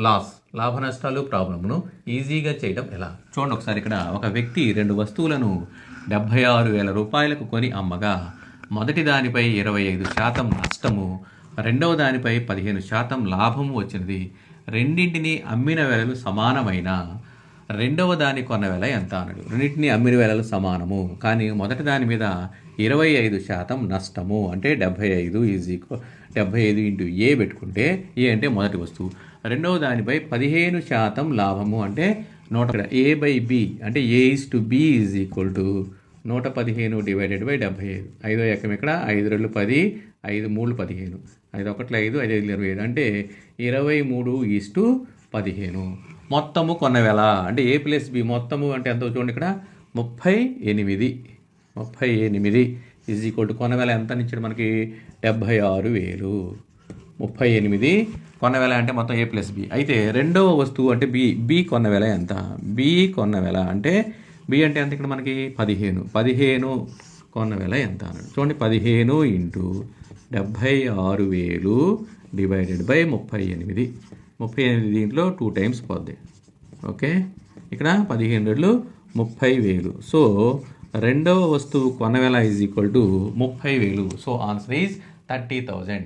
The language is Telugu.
లాస్, లాభ నష్టాలు ప్రాబ్లమ్ను ఈజీగా చేయడం ఎలా? చూడండి ఒకసారి. ఇక్కడ ఒక వ్యక్తి 2 వస్తువులను 76,000 రూపాయలకు కొని అమ్మగా మొదటి దానిపై 25% నష్టము, రెండవ దానిపై 15% లాభము వచ్చినది. రెండింటిని అమ్మిన వెలలు సమానమైన రెండవ దాని కొన్న వెల ఎంత అన్నాడు. రెండింటిని అమ్మిన వెలలు సమానము, కానీ మొదటి దాని మీద 25% నష్టము అంటే 75 75 ఇంటూ ఏ పెట్టుకుంటే, ఏ అంటే మొదటి వస్తువు, రెండవ దానిపై 15% లాభము అంటే 100. ఏ బై బి అంటే a is to b is equal to 115 divided by 75. 5వ ఎక్కం ఇక్కడ, 5 2 10, 5 3 15, 5 1 5, 5 5 25 అంటే 23:15. మొత్తము కొన్న వెల అంటే ఏ ప్లస్ బి మొత్తము అంటే ఎంత చూడండి ఇక్కడ 38 ఈజ్ ఈక్వల్ టు కొన్న వెల ఎంత ఇచ్చాడు మనకి 76,000. 38 కొన్న వెల అంటే మొత్తం ఏ ప్లస్ బి. అయితే రెండవ వస్తువు అంటే బి కొన్న వెల ఎంత? బి కొన్న వెల అంటే బి అంటే ఎంత ఇక్కడ మనకి 15 కొన్న వెల ఎంత అన్నాడు. చూడండి 15 ఇంటూ 76,000 డివైడెడ్ బై 38. 38 దీంట్లో 2 టైమ్స్ పోద్ది. ఓకే, ఇక్కడ 15 30,000. సో రెండవ వస్తువు కొన్న వెల is equal to 30,000. So answer is 30,000.